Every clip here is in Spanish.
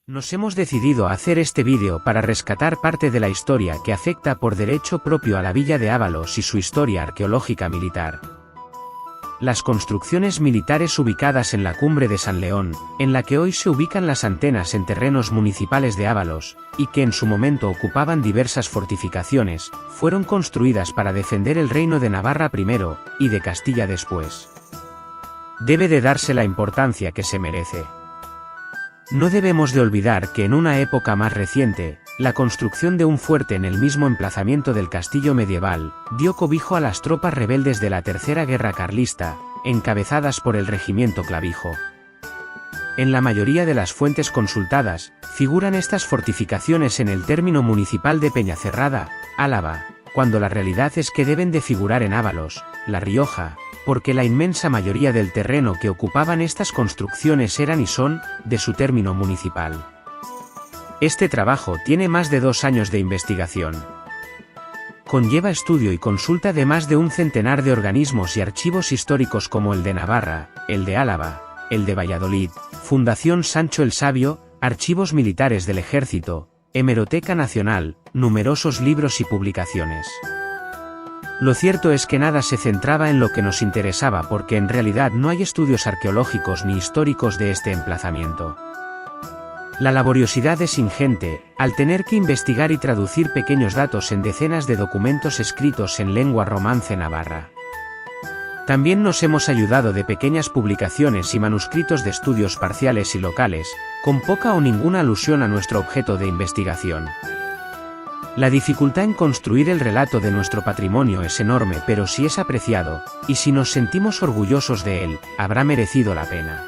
Nos hemos decidido a hacer este vídeo para rescatar parte de la historia que afecta por derecho propio a la villa de Ábalos y su historia arqueológica militar. Las construcciones militares ubicadas en la cumbre de San León, en la que hoy se ubican las antenas en terrenos municipales de Ábalos, y que en su momento ocupaban diversas fortificaciones, fueron construidas para defender el reino de Navarra primero, y de Castilla después. Debe de darse la importancia que se merece. No debemos de olvidar que en una época más reciente, la construcción de un fuerte en el mismo emplazamiento del castillo medieval, dio cobijo a las tropas rebeldes de la Tercera Guerra Carlista, encabezadas por el regimiento Clavijo. En la mayoría de las fuentes consultadas, figuran estas fortificaciones en el término municipal de Peñacerrada, Álava, cuando la realidad es que deben de figurar en Ábalos, La Rioja, porque la inmensa mayoría del terreno que ocupaban estas construcciones eran y son, de su término municipal. Este trabajo tiene más de 2 años de investigación. Conlleva estudio y consulta de más de un centenar de organismos y archivos históricos como el de Navarra, el de Álava, el de Valladolid, Fundación Sancho el Sabio, archivos militares del Ejército, Hemeroteca Nacional, numerosos libros y publicaciones. Lo cierto es que nada se centraba en lo que nos interesaba porque en realidad no hay estudios arqueológicos ni históricos de este emplazamiento. La laboriosidad es ingente, al tener que investigar y traducir pequeños datos en decenas de documentos escritos en lengua romance navarra. También nos hemos ayudado de pequeñas publicaciones y manuscritos de estudios parciales y locales, con poca o ninguna alusión a nuestro objeto de investigación. La dificultad en construir el relato de nuestro patrimonio es enorme, pero si es apreciado, y si nos sentimos orgullosos de él, habrá merecido la pena.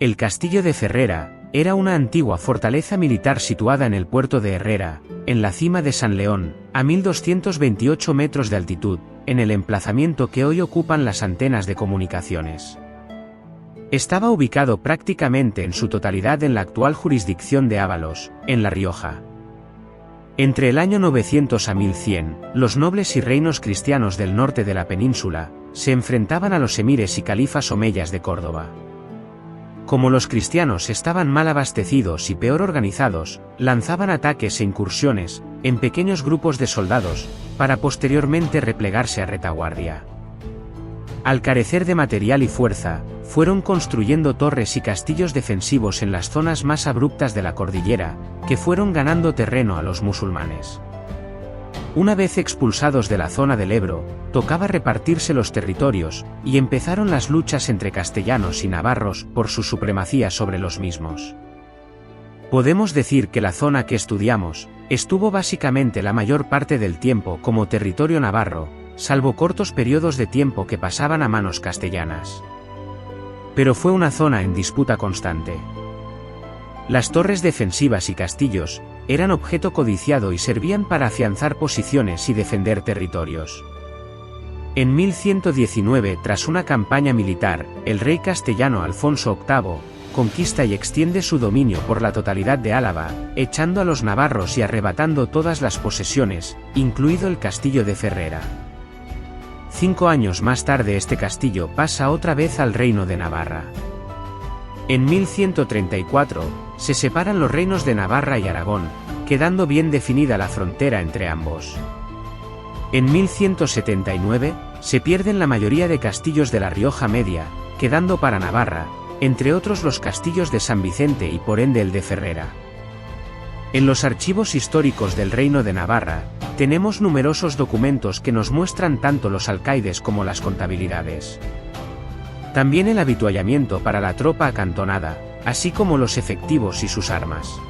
El castillo de Ferrera era una antigua fortaleza militar situada en el puerto de Herrera, en la cima de San León, a 1228 metros de altitud, en el emplazamiento que hoy ocupan las antenas de comunicaciones. Estaba ubicado prácticamente en su totalidad en la actual jurisdicción de Ábalos, en La Rioja. Entre el año 900 a 1100, los nobles y reinos cristianos del norte de la península, se enfrentaban a los emires y califas omeyas de Córdoba. Como los cristianos estaban mal abastecidos y peor organizados, lanzaban ataques e incursiones, en pequeños grupos de soldados, para posteriormente replegarse a retaguardia. Al carecer de material y fuerza, fueron construyendo torres y castillos defensivos en las zonas más abruptas de la cordillera, que fueron ganando terreno a los musulmanes. Una vez expulsados de la zona del Ebro, tocaba repartirse los territorios, y empezaron las luchas entre castellanos y navarros por su supremacía sobre los mismos. Podemos decir que la zona que estudiamos, estuvo básicamente la mayor parte del tiempo como territorio navarro, salvo cortos periodos de tiempo que pasaban a manos castellanas. Pero fue una zona en disputa constante. Las torres defensivas y castillos eran objeto codiciado y servían para afianzar posiciones y defender territorios. En 1119, tras una campaña militar, el rey castellano Alfonso VIII conquista y extiende su dominio por la totalidad de Álava, echando a los navarros y arrebatando todas las posesiones, incluido el castillo de Ferrera. 5 años más tarde este castillo pasa otra vez al reino de Navarra. En 1134, se separan los reinos de Navarra y Aragón, quedando bien definida la frontera entre ambos. En 1179, se pierden la mayoría de castillos de la Rioja Media, quedando para Navarra, entre otros los castillos de San Vicente y por ende el de Ferrera. En los archivos históricos del Reino de Navarra, Tenemos numerosos documentos que nos muestran tanto los alcaides como las contabilidades. También el habituallamiento para la tropa acantonada, así como los efectivos y sus armas.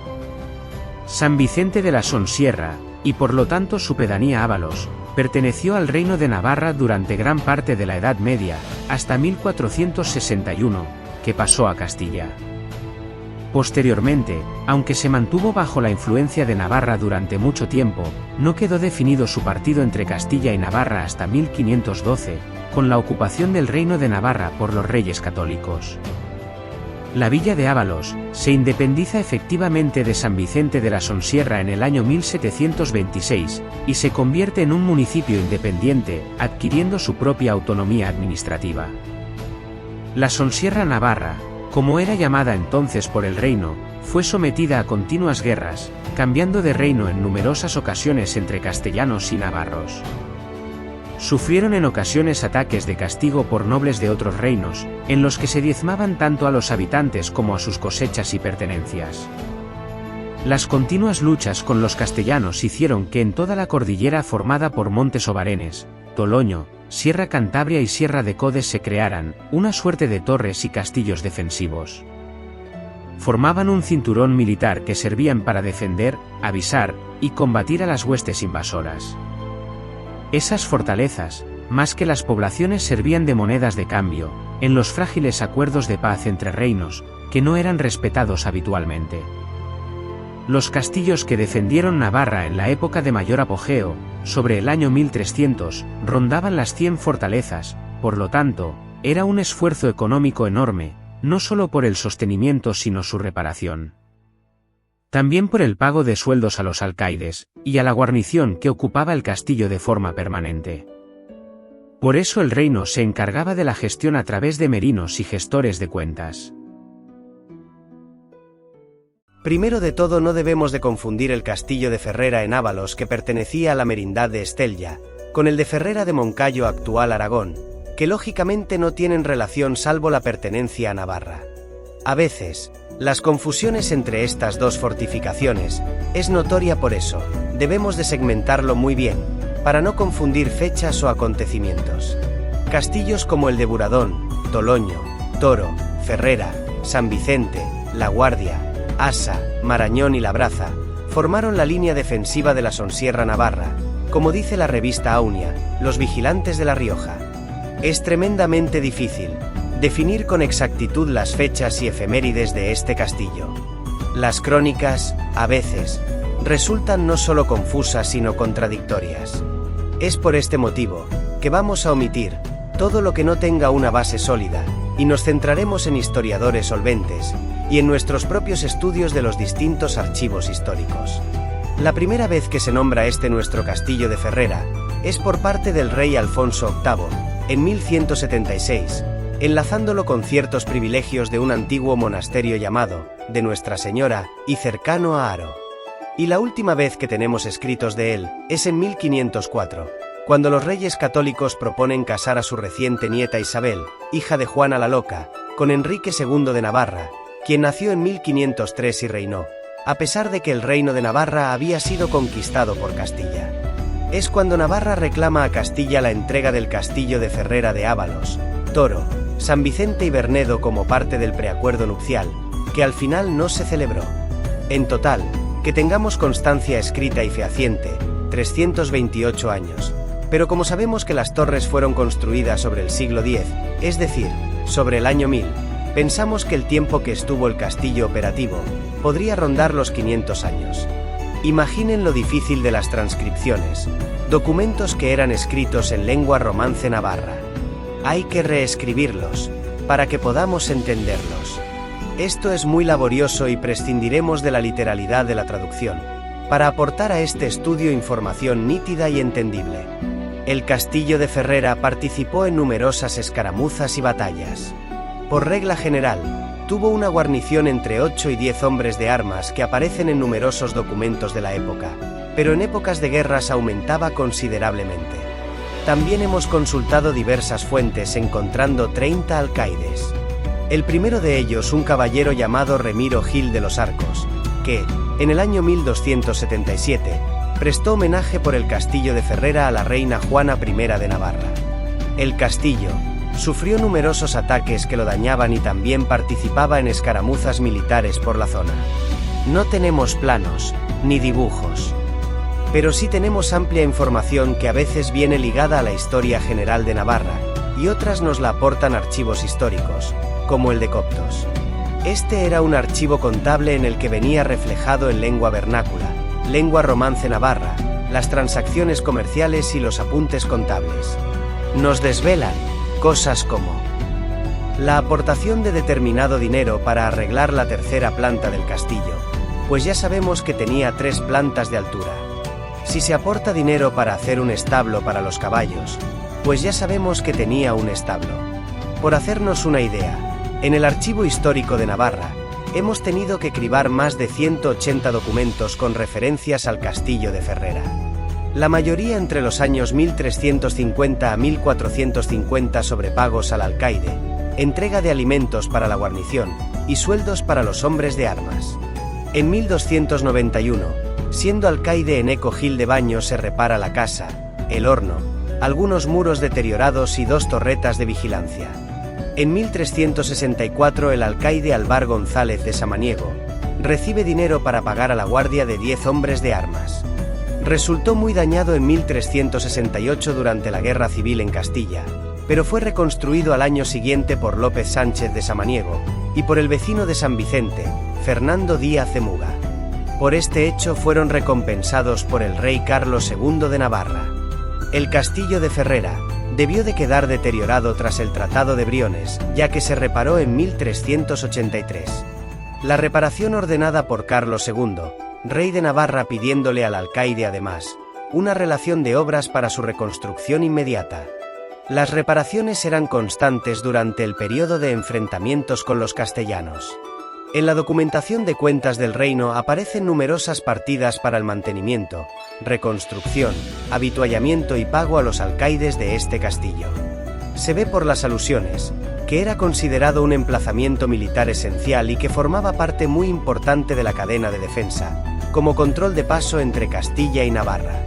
San Vicente de la Sonsierra, y por lo tanto su pedanía Ábalos, perteneció al Reino de Navarra durante gran parte de la Edad Media, hasta 1461, que pasó a Castilla. Posteriormente, aunque se mantuvo bajo la influencia de Navarra durante mucho tiempo, no quedó definido su partido entre Castilla y Navarra hasta 1512, con la ocupación del Reino de Navarra por los reyes católicos. La villa de Ábalos se independiza efectivamente de San Vicente de la Sonsierra en el año 1726, y se convierte en un municipio independiente, adquiriendo su propia autonomía administrativa. La Sonsierra Navarra, como era llamada entonces por el reino, fue sometida a continuas guerras, cambiando de reino en numerosas ocasiones entre castellanos y navarros. Sufrieron en ocasiones ataques de castigo por nobles de otros reinos, en los que se diezmaban tanto a los habitantes como a sus cosechas y pertenencias. Las continuas luchas con los castellanos hicieron que en toda la cordillera formada por Montes Obarenes, Toloño, Sierra Cantabria y Sierra de Codes se crearan una suerte de torres y castillos defensivos. Formaban un cinturón militar que servían para defender, avisar y combatir a las huestes invasoras. Esas fortalezas, más que las poblaciones, servían de monedas de cambio, en los frágiles acuerdos de paz entre reinos, que no eran respetados habitualmente. Los castillos que defendieron Navarra en la época de mayor apogeo, sobre el año 1300, rondaban las 100 fortalezas, por lo tanto, era un esfuerzo económico enorme, no solo por el sostenimiento sino su reparación. También por el pago de sueldos a los alcaides, y a la guarnición que ocupaba el castillo de forma permanente. Por eso el reino se encargaba de la gestión a través de merinos y gestores de cuentas. Primero de todo, no debemos de confundir el castillo de Ferrera en Ábalos, que pertenecía a la merindad de Estella, con el de Ferrera de Moncayo, actual Aragón, que lógicamente no tienen relación salvo la pertenencia a Navarra. A veces, las confusiones entre estas dos fortificaciones es notoria, por eso debemos de segmentarlo muy bien, para no confundir fechas o acontecimientos. Castillos como el de Buradón, Toloño, Toro, Ferrera, San Vicente, La Guardia, Asa, Marañón y Labraza formaron la línea defensiva de la Sonsierra Navarra, como dice la revista Aunia, los vigilantes de La Rioja. Es tremendamente difícil definir con exactitud las fechas y efemérides de este castillo. Las crónicas, a veces, resultan no solo confusas sino contradictorias. Es por este motivo que vamos a omitir todo lo que no tenga una base sólida, y nos centraremos en historiadores solventes, y en nuestros propios estudios de los distintos archivos históricos. La primera vez que se nombra nuestro castillo de Ferrera, es por parte del rey Alfonso VIII, en 1176, enlazándolo con ciertos privilegios de un antiguo monasterio llamado, de Nuestra Señora, y cercano a Haro. Y la última vez que tenemos escritos de él, es en 1504, cuando los reyes católicos proponen casar a su reciente nieta Isabel, hija de Juana la Loca, con Enrique II de Navarra, quien nació en 1503 y reinó, a pesar de que el reino de Navarra había sido conquistado por Castilla. Es cuando Navarra reclama a Castilla la entrega del castillo de Ferrera de Ábalos, Toro, San Vicente y Bernedo como parte del preacuerdo nupcial, que al final no se celebró. En total, que tengamos constancia escrita y fehaciente, 328 años, pero como sabemos que las torres fueron construidas sobre el siglo X, es decir, sobre el año 1000, pensamos que el tiempo que estuvo el castillo operativo podría rondar los 500 años. Imaginen lo difícil de las transcripciones, documentos que eran escritos en lengua romance navarra. Hay que reescribirlos, para que podamos entenderlos. Esto es muy laborioso y prescindiremos de la literalidad de la traducción, para aportar a este estudio información nítida y entendible. El castillo de Ferrera participó en numerosas escaramuzas y batallas. Por regla general, tuvo una guarnición entre 8 y 10 hombres de armas que aparecen en numerosos documentos de la época, pero en épocas de guerras aumentaba considerablemente. También hemos consultado diversas fuentes encontrando 30 alcaides. El primero de ellos un caballero llamado Remiro Gil de los Arcos, que, en el año 1277, prestó homenaje por el castillo de Ferrera a la reina Juana I de Navarra. El castillo sufrió numerosos ataques que lo dañaban y también participaba en escaramuzas militares por la zona. No tenemos planos, ni dibujos. Pero sí tenemos amplia información que a veces viene ligada a la historia general de Navarra, y otras nos la aportan archivos históricos, como el de Coptos. Este era un archivo contable en el que venía reflejado en lengua vernácula, lengua romance navarra, las transacciones comerciales y los apuntes contables. Nos desvelan cosas como la aportación de determinado dinero para arreglar la tercera planta del castillo, pues ya sabemos que tenía 3 plantas de altura. Si se aporta dinero para hacer un establo para los caballos, pues ya sabemos que tenía un establo. Por hacernos una idea, en el Archivo Histórico de Navarra, hemos tenido que cribar más de 180 documentos con referencias al castillo de Ferrera. La mayoría entre los años 1350 a 1450 sobre pagos al alcaide, entrega de alimentos para la guarnición y sueldos para los hombres de armas. En 1291, siendo alcaide Eneco Gil de Baño, se repara la casa, el horno, algunos muros deteriorados y 2 torretas de vigilancia. En 1364 el alcaide Alvar González de Samaniego recibe dinero para pagar a la guardia de 10 hombres de armas. Resultó muy dañado en 1368 durante la Guerra Civil en Castilla, pero fue reconstruido al año siguiente por López Sánchez de Samaniego y por el vecino de San Vicente, Fernando Díaz de Muga. Por este hecho fueron recompensados por el rey Carlos II de Navarra. El castillo de Ferrera debió de quedar deteriorado tras el Tratado de Briones, ya que se reparó en 1383. La reparación ordenada por Carlos II, rey de Navarra, pidiéndole al alcaide además una relación de obras para su reconstrucción inmediata. Las reparaciones eran constantes durante el periodo de enfrentamientos con los castellanos. En la documentación de cuentas del reino aparecen numerosas partidas para el mantenimiento, reconstrucción, habituallamiento y pago a los alcaides de este castillo. Se ve por las alusiones que era considerado un emplazamiento militar esencial y que formaba parte muy importante de la cadena de defensa, como control de paso entre Castilla y Navarra.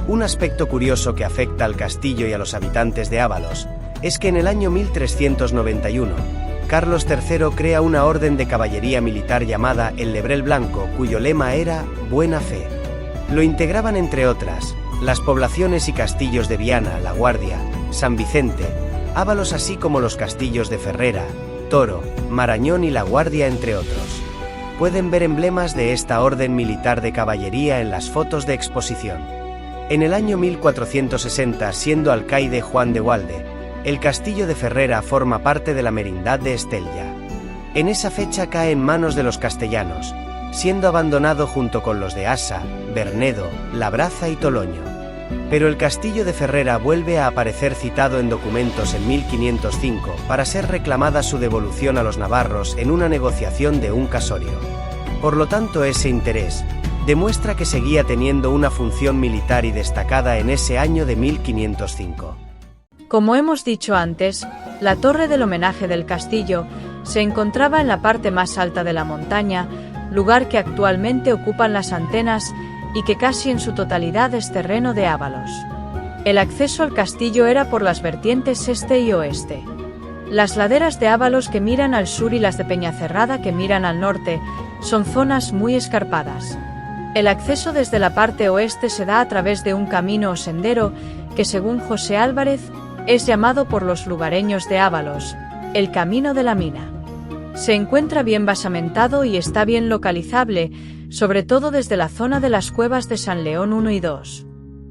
Un aspecto curioso que afecta al castillo y a los habitantes de Ábalos es que en el año 1391, Carlos III crea una orden de caballería militar llamada el Lebrel Blanco, cuyo lema era «Buena Fe». Lo integraban, entre otras, las poblaciones y castillos de Viana, La Guardia, San Vicente, Ábalos, así como los castillos de Ferrera, Toro, Marañón y La Guardia, entre otros. Pueden ver emblemas de esta orden militar de caballería en las fotos de exposición. En el año 1460, siendo alcaide Juan de Walde, el castillo de Ferrera forma parte de la merindad de Estella. En esa fecha cae en manos de los castellanos, siendo abandonado junto con los de Asa, Bernedo, Labraza y Toloño. Pero el castillo de Ferrera vuelve a aparecer citado en documentos en 1505 para ser reclamada su devolución a los navarros en una negociación de un casorio. Por lo tanto, ese interés demuestra que seguía teniendo una función militar y destacada en ese año de 1505. Como hemos dicho antes, la torre del homenaje del castillo se encontraba en la parte más alta de la montaña, lugar que actualmente ocupan las antenas y que casi en su totalidad es terreno de Ábalos. El acceso al castillo era por las vertientes este y oeste. Las laderas de Ábalos que miran al sur y las de Peñacerrada que miran al norte son zonas muy escarpadas. El acceso desde la parte oeste se da a través de un camino o sendero que, según José Álvarez, es llamado por los lugareños de Ábalos el Camino de la Mina. Se encuentra bien basamentado y está bien localizable, sobre todo desde la zona de las cuevas de San León 1 y 2.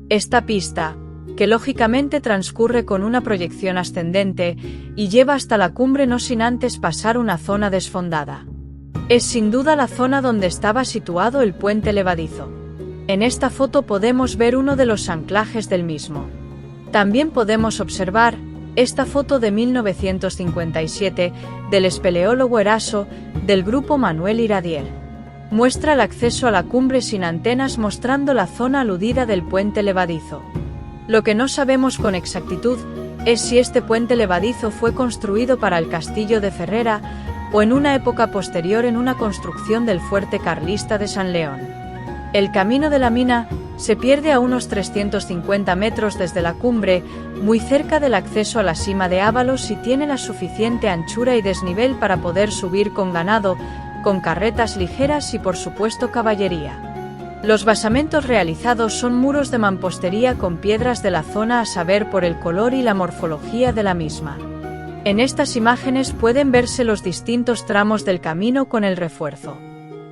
Esta pista, que lógicamente transcurre con una proyección ascendente y lleva hasta la cumbre no sin antes pasar una zona desfondada. Es sin duda la zona donde estaba situado el puente levadizo. En esta foto podemos ver uno de los anclajes del mismo. También podemos observar esta foto de 1957 del espeleólogo Eraso del grupo Manuel Iradier. Muestra el acceso a la cumbre sin antenas, mostrando la zona aludida del puente levadizo. Lo que no sabemos con exactitud es si este puente levadizo fue construido para el castillo de Ferrera o en una época posterior en una construcción del fuerte carlista de San León. El camino de la mina se pierde a unos 350 metros desde la cumbre, muy cerca del acceso a la cima de Ábalos, y tiene la suficiente anchura y desnivel para poder subir con ganado, con carretas ligeras y por supuesto caballería. Los basamentos realizados son muros de mampostería con piedras de la zona, a saber por el color y la morfología de la misma. En estas imágenes pueden verse los distintos tramos del camino con el refuerzo.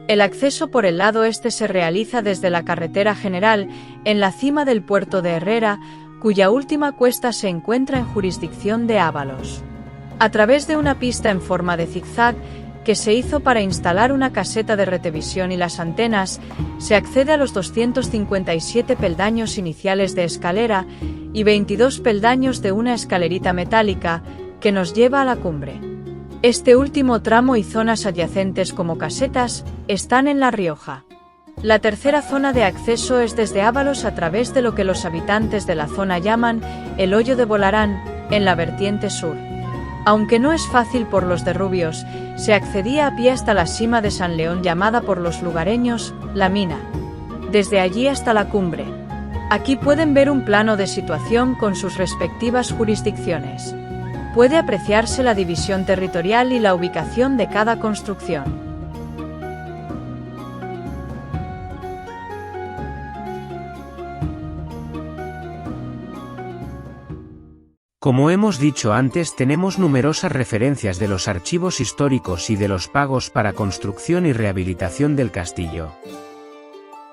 El acceso por el lado este se realiza desde la carretera general, en la cima del puerto de Herrera, cuya última cuesta se encuentra en jurisdicción de Ábalos. A través de una pista en forma de zigzag, que se hizo para instalar una caseta de retevisión y las antenas, se accede a los 257 peldaños iniciales de escalera y 22 peldaños de una escalerita metálica, que nos lleva a la cumbre. Este último tramo y zonas adyacentes como casetas están en La Rioja. La tercera zona de acceso es desde Ábalos a través de lo que los habitantes de la zona llaman el Hoyo de Bolarán, en la vertiente sur. Aunque no es fácil por los derrubios, se accedía a pie hasta la cima de San León, llamada por los lugareños La Mina. Desde allí hasta la cumbre. Aquí pueden ver un plano de situación con sus respectivas jurisdicciones. Puede apreciarse la división territorial y la ubicación de cada construcción. Como hemos dicho antes, tenemos numerosas referencias de los archivos históricos y de los pagos para construcción y rehabilitación del castillo.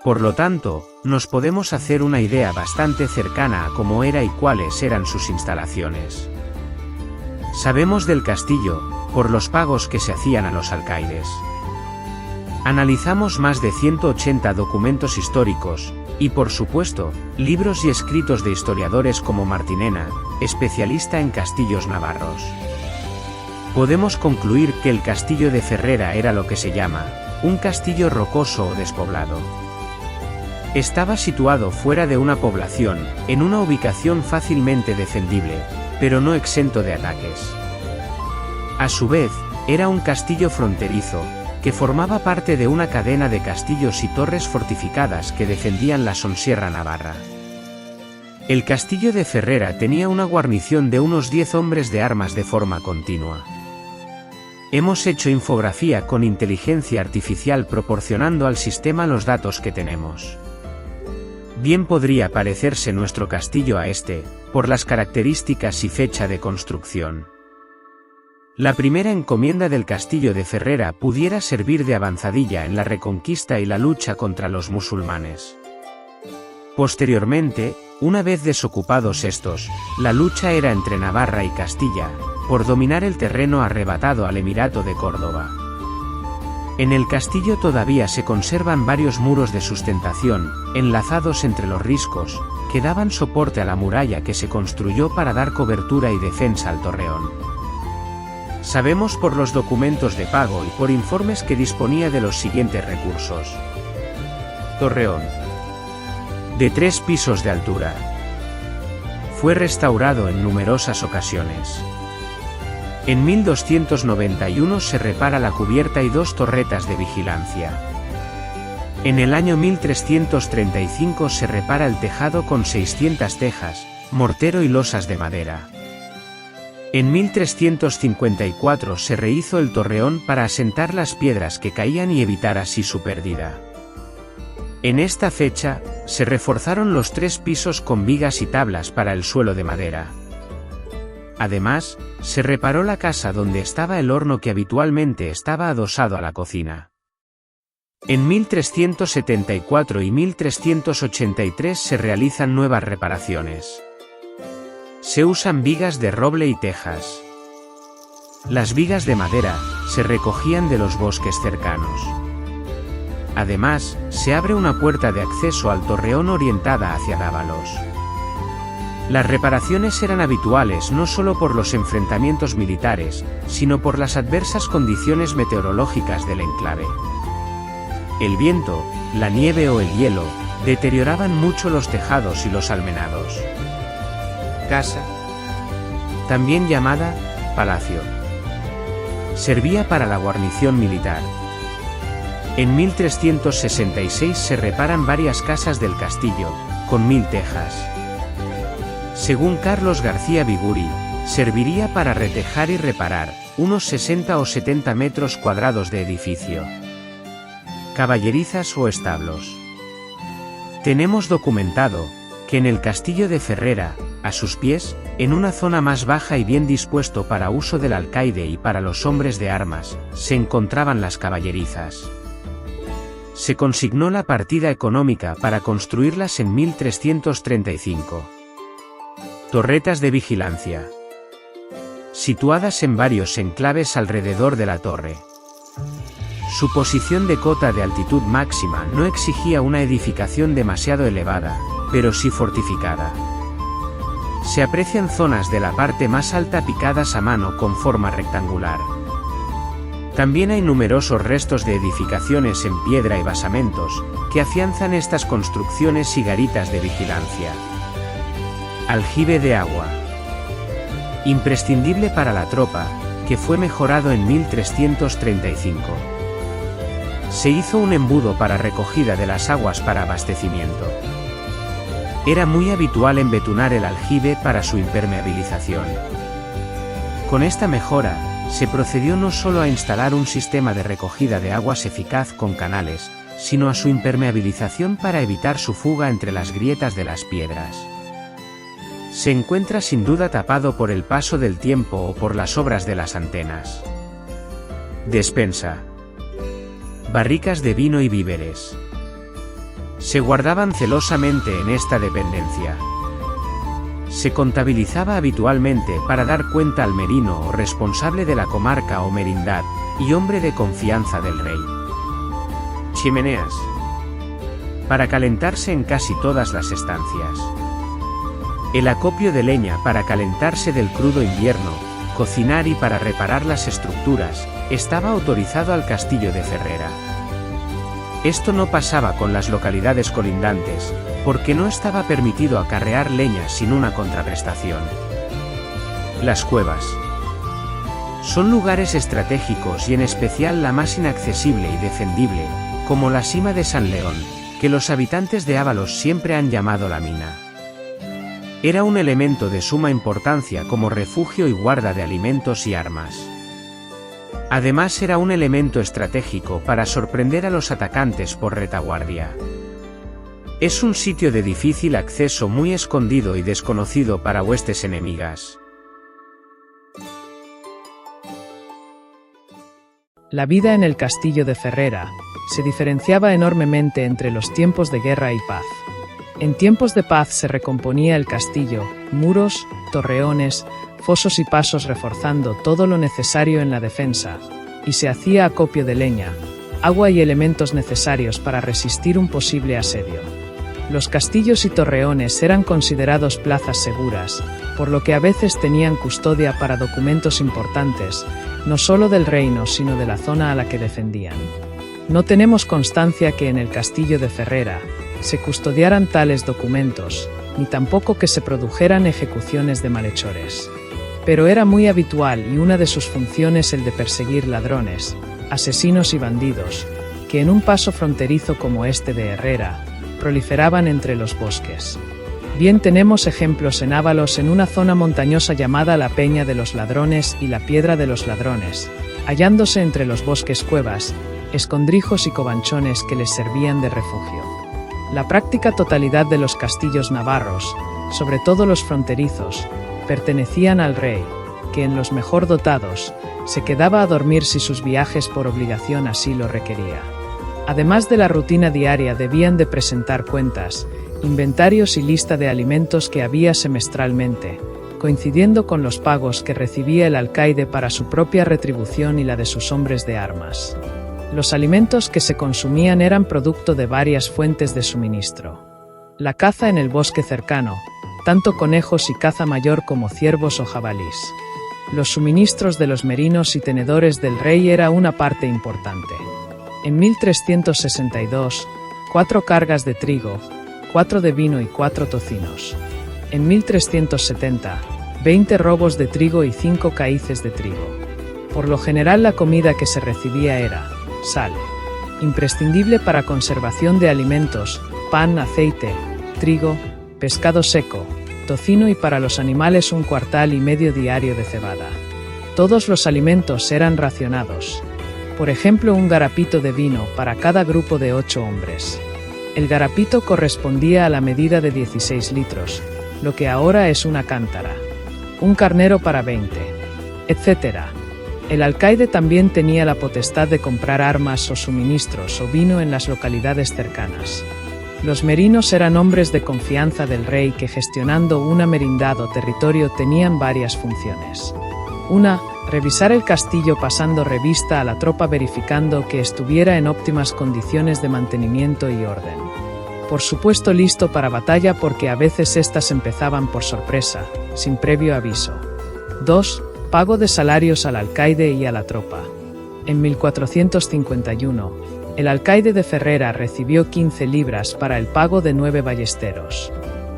Por lo tanto, nos podemos hacer una idea bastante cercana a cómo era y cuáles eran sus instalaciones. Sabemos del castillo, por los pagos que se hacían a los alcaides. Analizamos más de 180 documentos históricos, y por supuesto, libros y escritos de historiadores como Martinena, especialista en castillos navarros. Podemos concluir que el castillo de Ferrera era lo que se llama un castillo rocoso o despoblado. Estaba situado fuera de una población, en una ubicación fácilmente defendible, pero no exento de ataques. A su vez, era un castillo fronterizo, que formaba parte de una cadena de castillos y torres fortificadas que defendían la Sonsierra navarra. El castillo de Ferrera tenía una guarnición de unos 10 hombres de armas de forma continua. Hemos hecho infografía con inteligencia artificial proporcionando al sistema los datos que tenemos. Bien podría parecerse nuestro castillo a este, por las características y fecha de construcción. La primera encomienda del castillo de Ferrera pudiera servir de avanzadilla en la reconquista y la lucha contra los musulmanes. Posteriormente, una vez desocupados estos, la lucha era entre Navarra y Castilla, por dominar el terreno arrebatado al Emirato de Córdoba. En el castillo todavía se conservan varios muros de sustentación, enlazados entre los riscos, que daban soporte a la muralla que se construyó para dar cobertura y defensa al torreón. Sabemos por los documentos de pago y por informes que disponía de los siguientes recursos. Torreón. De 3 pisos de altura. Fue restaurado en numerosas ocasiones. En 1291 se repara la cubierta y 2 torretas de vigilancia. En el año 1335 se repara el tejado con 600 tejas, mortero y losas de madera. En 1354 se rehizo el torreón para asentar las piedras que caían y evitar así su pérdida. En esta fecha, se reforzaron los 3 pisos con vigas y tablas para el suelo de madera. Además, se reparó la casa donde estaba el horno que habitualmente estaba adosado a la cocina. En 1374 y 1383 se realizan nuevas reparaciones. Se usan vigas de roble y tejas. Las vigas de madera se recogían de los bosques cercanos. Además, se abre una puerta de acceso al torreón orientada hacia Ábalos. Las reparaciones eran habituales no solo por los enfrentamientos militares, sino por las adversas condiciones meteorológicas del enclave. El viento, la nieve o el hielo, deterioraban mucho los tejados y los almenados. Casa, también llamada palacio, servía para la guarnición militar. En 1366 se reparan varias casas del castillo, con 1000 tejas. Según Carlos García Biguri, serviría para retejar y reparar unos 60 o 70 metros cuadrados de edificio. Caballerizas o establos. Tenemos documentado que en el castillo de Ferrera, a sus pies, en una zona más baja y bien dispuesto para uso del alcaide y para los hombres de armas, se encontraban las caballerizas. Se consignó la partida económica para construirlas en 1335. Torretas de vigilancia. Situadas en varios enclaves alrededor de la torre. Su posición de cota de altitud máxima no exigía una edificación demasiado elevada, pero sí fortificada. Se aprecian zonas de la parte más alta picadas a mano con forma rectangular. También hay numerosos restos de edificaciones en piedra y basamentos, que afianzan estas construcciones y garitas de vigilancia. Aljibe de agua. Imprescindible para la tropa, que fue mejorado en 1335. Se hizo un embudo para recogida de las aguas para abastecimiento. Era muy habitual embetunar el aljibe para su impermeabilización. Con esta mejora, se procedió no solo a instalar un sistema de recogida de aguas eficaz con canales, sino a su impermeabilización para evitar su fuga entre las grietas de las piedras. Se encuentra sin duda tapado por el paso del tiempo o por las obras de las antenas. Despensa. Barricas de vino y víveres. Se guardaban celosamente en esta dependencia. Se contabilizaba habitualmente para dar cuenta al merino o responsable de la comarca o merindad, y hombre de confianza del rey. Chimeneas. Para calentarse en casi todas las estancias. El acopio de leña para calentarse del crudo invierno, cocinar y para reparar las estructuras, estaba autorizado al castillo de Ferrera. Esto no pasaba con las localidades colindantes, porque no estaba permitido acarrear leña sin una contraprestación. Las cuevas. Son lugares estratégicos y en especial la más inaccesible y defendible, como la Sima de San León, que los habitantes de Ábalos siempre han llamado la mina. Era un elemento de suma importancia como refugio y guarda de alimentos y armas. Además era un elemento estratégico para sorprender a los atacantes por retaguardia. Es un sitio de difícil acceso muy escondido y desconocido para huestes enemigas. La vida en el castillo de Ferrera se diferenciaba enormemente entre los tiempos de guerra y paz. En tiempos de paz se recomponía el castillo, muros, torreones, fosos y pasos reforzando todo lo necesario en la defensa, y se hacía acopio de leña, agua y elementos necesarios para resistir un posible asedio. Los castillos y torreones eran considerados plazas seguras, por lo que a veces tenían custodia para documentos importantes, no solo del reino sino de la zona a la que defendían. No tenemos constancia que en el castillo de Ferrera se custodiaran tales documentos, ni tampoco que se produjeran ejecuciones de malhechores. Pero era muy habitual y una de sus funciones el de perseguir ladrones, asesinos y bandidos, que en un paso fronterizo como este de Herrera, proliferaban entre los bosques. Bien tenemos ejemplos en Ábalos en una zona montañosa llamada la Peña de los Ladrones y la Piedra de los Ladrones, hallándose entre los bosques cuevas, escondrijos y covanchones que les servían de refugio. La práctica totalidad de los castillos navarros, sobre todo los fronterizos, pertenecían al rey, que en los mejor dotados, se quedaba a dormir si sus viajes por obligación así lo requería. Además de la rutina diaria debían de presentar cuentas, inventarios y lista de alimentos que había semestralmente, coincidiendo con los pagos que recibía el alcaide para su propia retribución y la de sus hombres de armas. Los alimentos que se consumían eran producto de varias fuentes de suministro. La caza en el bosque cercano, tanto conejos y caza mayor como ciervos o jabalís. Los suministros de los merinos y tenedores del rey era una parte importante. En 1362, 4 cargas de trigo, 4 de vino y 4 tocinos. En 1370, 20 robos de trigo y 5 caíces de trigo. Por lo general la comida que se recibía era sal, imprescindible para conservación de alimentos, pan, aceite, trigo, pescado seco, tocino y para los animales 1,25 cuartos diario de cebada. Todos los alimentos eran racionados. Por ejemplo, un garapito de vino para cada grupo de 8 hombres. El garapito correspondía a la medida de 16 litros, lo que ahora es una cántara. Un carnero para 20, etc. El alcaide también tenía la potestad de comprar armas o suministros o vino en las localidades cercanas. Los merinos eran hombres de confianza del rey que, gestionando una merindad o territorio, tenían varias funciones. Una, revisar el castillo pasando revista a la tropa verificando que estuviera en óptimas condiciones de mantenimiento y orden. Por supuesto listo para batalla porque a veces estas empezaban por sorpresa, sin previo aviso. 2. Pago de salarios al alcaide y a la tropa. En 1451, el alcaide de Ferrera recibió 15 libras para el pago de 9 ballesteros.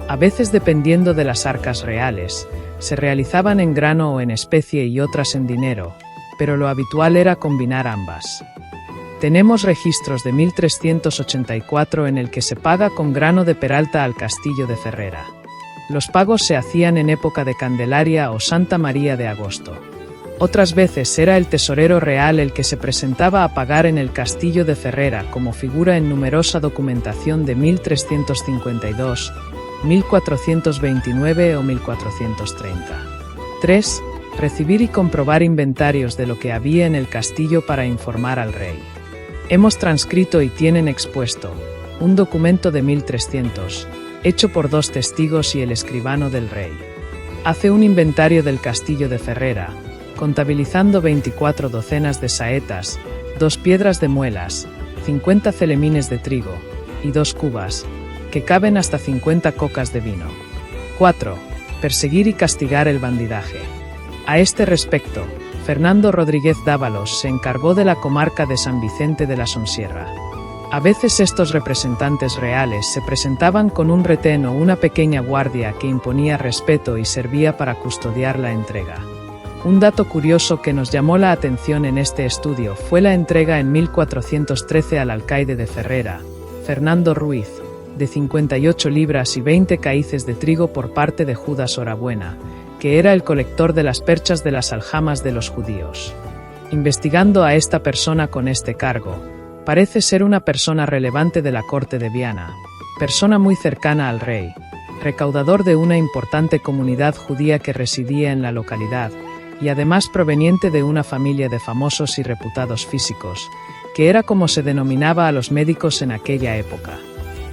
A veces, dependiendo de las arcas reales, se realizaban en grano o en especie y otras en dinero, pero lo habitual era combinar ambas. Tenemos registros de 1384 en el que se paga con grano de Peralta al castillo de Ferrera. Los pagos se hacían en época de Candelaria o Santa María de Agosto. Otras veces era el tesorero real el que se presentaba a pagar en el castillo de Ferrera, como figura en numerosa documentación de 1352, 1429 o 1430. 3. Recibir y comprobar inventarios de lo que había en el castillo para informar al rey. Hemos transcrito y tienen expuesto un documento de 1300, hecho por 2 testigos y el escribano del rey. Hace un inventario del castillo de Ferrera, contabilizando 24 docenas de saetas, 2 piedras de muelas, 50 celemines de trigo y 2 cubas, que caben hasta 50 cocas de vino. 4. Perseguir y castigar el bandidaje. A este respecto, Fernando Rodríguez Dávalos se encargó de la comarca de San Vicente de la Sonsierra. A veces estos representantes reales se presentaban con un retén o una pequeña guardia que imponía respeto y servía para custodiar la entrega. Un dato curioso que nos llamó la atención en este estudio fue la entrega en 1413 al alcaide de Ferrera, Fernando Ruiz, de 58 libras y 20 caíces de trigo por parte de Judas Orabuena, que era el colector de las perchas de las aljamas de los judíos. Investigando a esta persona con este cargo, parece ser una persona relevante de la corte de Viana, persona muy cercana al rey, recaudador de una importante comunidad judía que residía en la localidad, y además proveniente de una familia de famosos y reputados físicos, que era como se denominaba a los médicos en aquella época.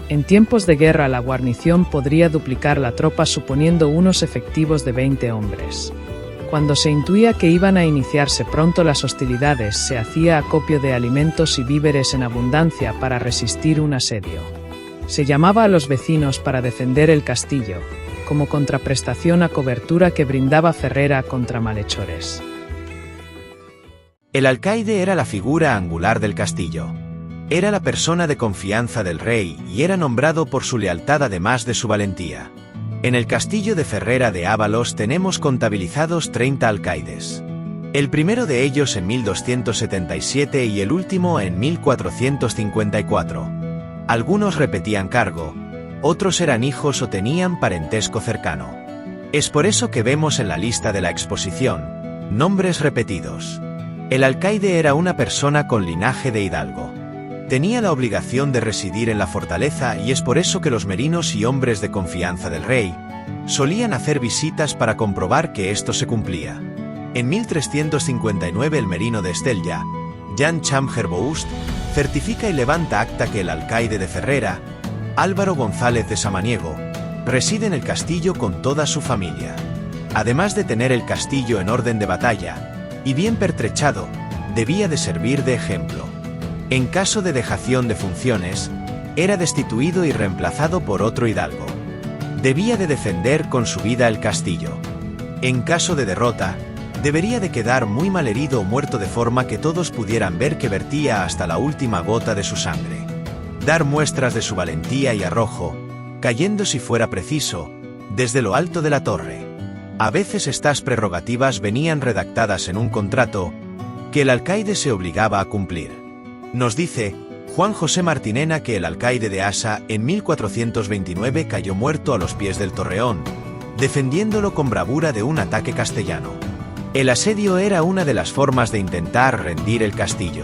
En tiempos de guerra la guarnición podría duplicar la tropa suponiendo unos efectivos de 20 hombres. Cuando se intuía que iban a iniciarse pronto las hostilidades, se hacía acopio de alimentos y víveres en abundancia para resistir un asedio. Se llamaba a los vecinos para defender el castillo, como contraprestación a cobertura que brindaba Ferrera contra malhechores. El alcaide era la figura angular del castillo. Era la persona de confianza del rey y era nombrado por su lealtad además de su valentía. En el castillo de Ferrera de Ábalos tenemos contabilizados 30 alcaides. El primero de ellos en 1277 y el último en 1454. Algunos repetían cargo, otros eran hijos o tenían parentesco cercano. Es por eso que vemos en la lista de la exposición nombres repetidos. El alcaide era una persona con linaje de hidalgo. Tenía la obligación de residir en la fortaleza y es por eso que los merinos y hombres de confianza del rey solían hacer visitas para comprobar que esto se cumplía. En 1359 el merino de Estella, Jan Chamherboust, certifica y levanta acta que el alcaide de Ferrera, Álvaro González de Samaniego, reside en el castillo con toda su familia. Además de tener el castillo en orden de batalla y bien pertrechado, debía de servir de ejemplo. En caso de dejación de funciones, era destituido y reemplazado por otro hidalgo. Debía de defender con su vida el castillo. En caso de derrota, debería de quedar muy mal herido o muerto de forma que todos pudieran ver que vertía hasta la última gota de su sangre. Dar muestras de su valentía y arrojo, cayendo si fuera preciso, desde lo alto de la torre. A veces estas prerrogativas venían redactadas en un contrato que el alcaide se obligaba a cumplir. Nos dice Juan José Martinena, que el alcaide de Asa en 1429 cayó muerto a los pies del torreón, defendiéndolo con bravura de un ataque castellano. El asedio era una de las formas de intentar rendir el castillo.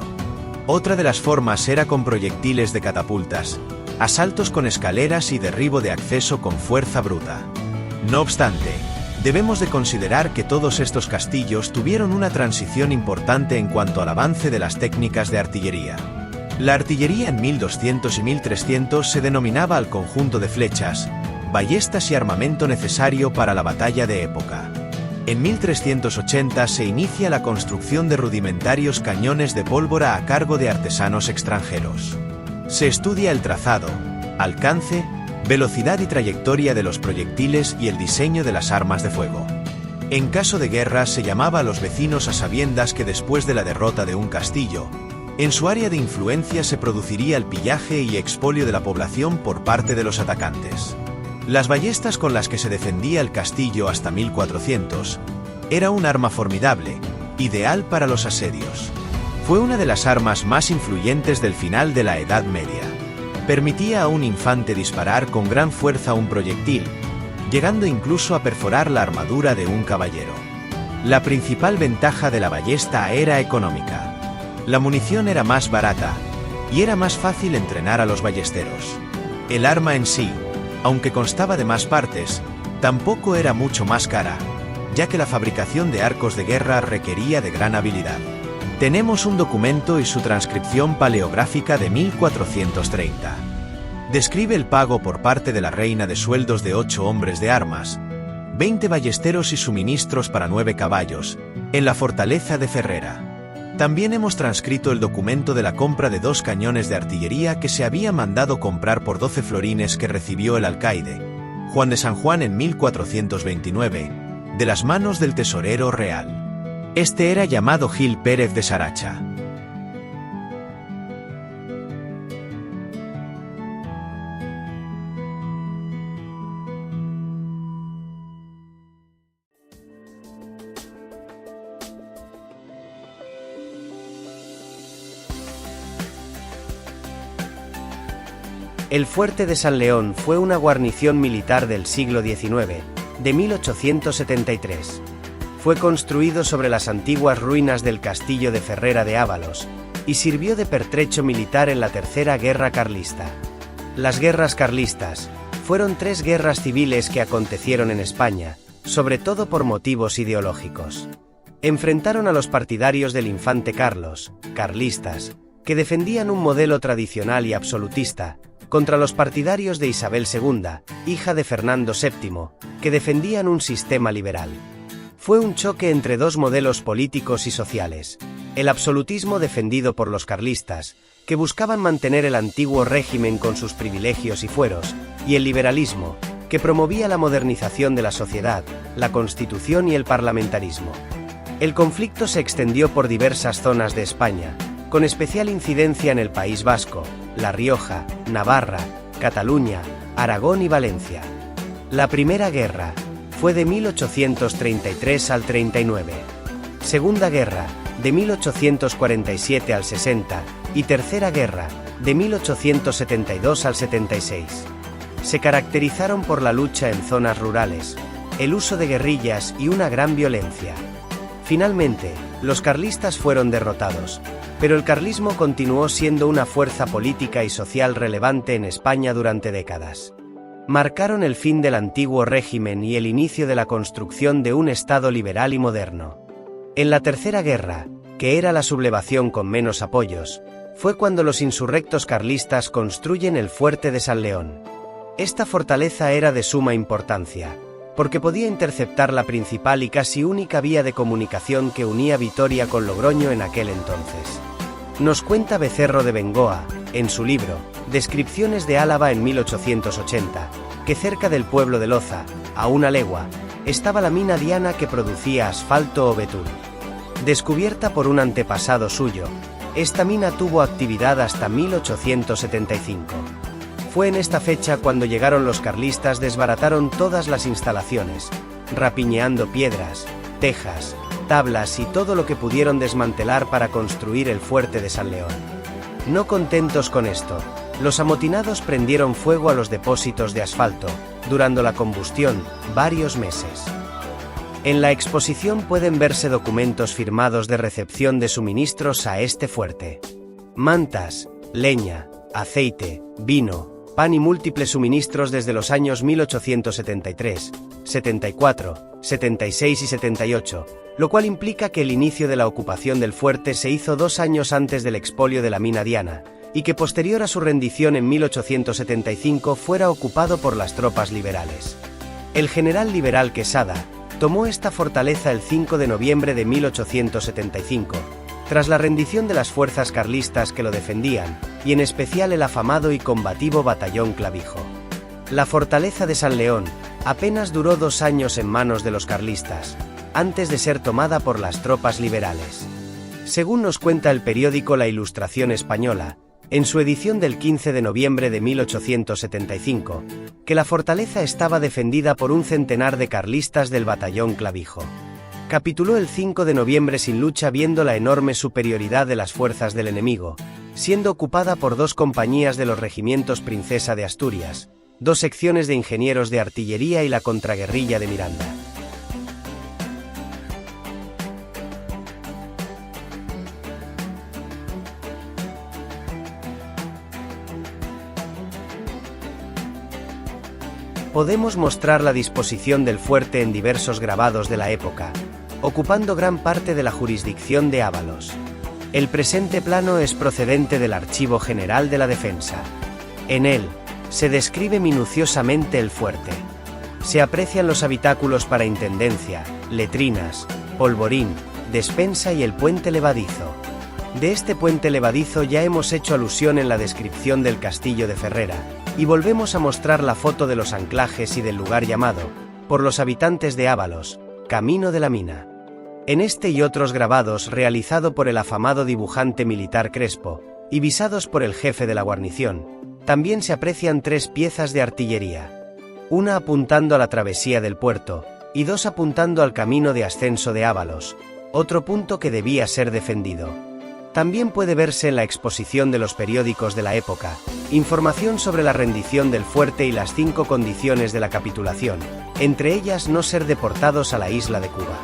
Otra de las formas era con proyectiles de catapultas, asaltos con escaleras y derribo de acceso con fuerza bruta. No obstante, debemos de considerar que todos estos castillos tuvieron una transición importante en cuanto al avance de las técnicas de artillería. La artillería en 1200 y 1300 se denominaba al conjunto de flechas, ballestas y armamento necesario para la batalla de época. En 1380 se inicia la construcción de rudimentarios cañones de pólvora a cargo de artesanos extranjeros. Se estudia el trazado, alcance, velocidad y trayectoria de los proyectiles y el diseño de las armas de fuego. En caso de guerra se llamaba a los vecinos a sabiendas que después de la derrota de un castillo, en su área de influencia se produciría el pillaje y expolio de la población por parte de los atacantes. Las ballestas con las que se defendía el castillo hasta 1400 era un arma formidable, ideal para los asedios. Fue una de las armas más influyentes del final de la Edad Media. Permitía a un infante disparar con gran fuerza un proyectil, llegando incluso a perforar la armadura de un caballero. La principal ventaja de la ballesta era económica. La munición era más barata, y era más fácil entrenar a los ballesteros. El arma en sí, aunque constaba de más partes, tampoco era mucho más cara, ya que la fabricación de arcos de guerra requería de gran habilidad. Tenemos un documento y su transcripción paleográfica de 1430. Describe el pago por parte de la reina de sueldos de 8 hombres de armas, 20 ballesteros y suministros para 9 caballos, en la fortaleza de Ferrera. También hemos transcrito el documento de la compra de 2 cañones de artillería que se había mandado comprar por 12 florines que recibió el alcaide, Juan de San Juan en 1429, de las manos del tesorero real. Este era llamado Gil Pérez de Saracha. El fuerte de San León fue una guarnición militar del siglo XIX, de 1873. Fue construido sobre las antiguas ruinas del castillo de Ferrera de Ábalos, y sirvió de pertrecho militar en la Tercera Guerra Carlista. Las guerras carlistas fueron 3 guerras civiles que acontecieron en España, sobre todo por motivos ideológicos. Enfrentaron a los partidarios del infante Carlos, carlistas, que defendían un modelo tradicional y absolutista, contra los partidarios de Isabel II, hija de Fernando VII, que defendían un sistema liberal. Fue un choque entre 2 modelos políticos y sociales: el absolutismo defendido por los carlistas, que buscaban mantener el antiguo régimen con sus privilegios y fueros, y el liberalismo, que promovía la modernización de la sociedad, la constitución y el parlamentarismo. El conflicto se extendió por diversas zonas de España, con especial incidencia en el País Vasco, La Rioja, Navarra, Cataluña, Aragón y Valencia. La Primera Guerra fue de 1833 al 39. Segunda Guerra, de 1847 al 60, y Tercera Guerra, de 1872 al 76. Se caracterizaron por la lucha en zonas rurales, el uso de guerrillas y una gran violencia. Finalmente, los carlistas fueron derrotados, pero el carlismo continuó siendo una fuerza política y social relevante en España durante décadas. Marcaron el fin del antiguo régimen y el inicio de la construcción de un Estado liberal y moderno. En la Tercera Guerra, que era la sublevación con menos apoyos, fue cuando los insurrectos carlistas construyen el fuerte de San León. Esta fortaleza era de suma importancia, porque podía interceptar la principal y casi única vía de comunicación que unía Vitoria con Logroño en aquel entonces. Nos cuenta Becerro de Bengoa, en su libro, Descripciones de Álava en 1880, que cerca del pueblo de Loza, a una legua, estaba la mina Diana que producía asfalto o betún. Descubierta por un antepasado suyo, esta mina tuvo actividad hasta 1875. Fue en esta fecha cuando llegaron los carlistas, desbarataron todas las instalaciones, rapiñeando piedras, tejas, tablas y todo lo que pudieron desmantelar para construir el fuerte de San León. No contentos con esto, los amotinados prendieron fuego a los depósitos de asfalto, durando la combustión, varios meses. En la exposición pueden verse documentos firmados de recepción de suministros a este fuerte. Mantas, leña, aceite, vino, pan y múltiples suministros desde los años 1873, 74, 76 y 78, lo cual implica que el inicio de la ocupación del fuerte se hizo 2 años antes del expolio de la mina Diana, y que posterior a su rendición en 1875 fuera ocupado por las tropas liberales. El general liberal Quesada tomó esta fortaleza el 5 de noviembre de 1875, tras la rendición de las fuerzas carlistas que lo defendían, y en especial el afamado y combativo Batallón Clavijo. La fortaleza de San León apenas duró 2 años en manos de los carlistas, antes de ser tomada por las tropas liberales. Según nos cuenta el periódico La Ilustración Española, en su edición del 15 de noviembre de 1875, que la fortaleza estaba defendida por un centenar de carlistas del Batallón Clavijo. Capituló el 5 de noviembre sin lucha viendo la enorme superioridad de las fuerzas del enemigo, siendo ocupada por 2 compañías de los regimientos Princesa de Asturias, 2 secciones de ingenieros de artillería y la contraguerrilla de Miranda. Podemos mostrar la disposición del fuerte en diversos grabados de la época, ocupando gran parte de la jurisdicción de Ábalos. El presente plano es procedente del Archivo General de la Defensa. En él, se describe minuciosamente el fuerte. Se aprecian los habitáculos para intendencia, letrinas, polvorín, despensa y el puente levadizo. De este puente levadizo ya hemos hecho alusión en la descripción del castillo de Ferrera, y volvemos a mostrar la foto de los anclajes y del lugar llamado, por los habitantes de Ábalos, Camino de la Mina. En este y otros grabados realizado por el afamado dibujante militar Crespo, y visados por el jefe de la guarnición, también se aprecian 3 piezas de artillería. Una apuntando a la travesía del puerto, y 2 apuntando al camino de ascenso de Ábalos, otro punto que debía ser defendido. También puede verse en la exposición de los periódicos de la época, información sobre la rendición del fuerte y las 5 condiciones de la capitulación, entre ellas no ser deportados a la isla de Cuba.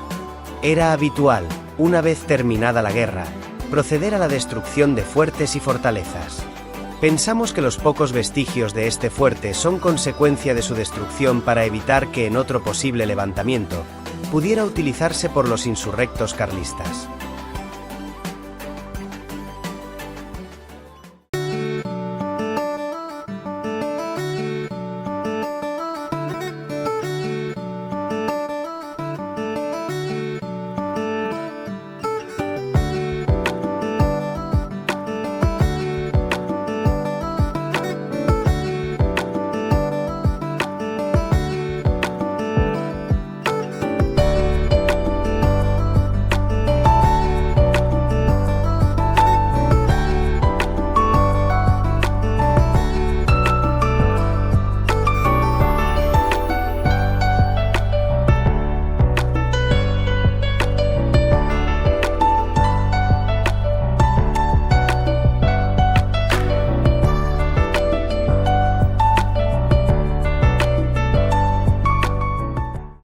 Era habitual, una vez terminada la guerra, proceder a la destrucción de fuertes y fortalezas. Pensamos que los pocos vestigios de este fuerte son consecuencia de su destrucción para evitar que en otro posible levantamiento pudiera utilizarse por los insurrectos carlistas.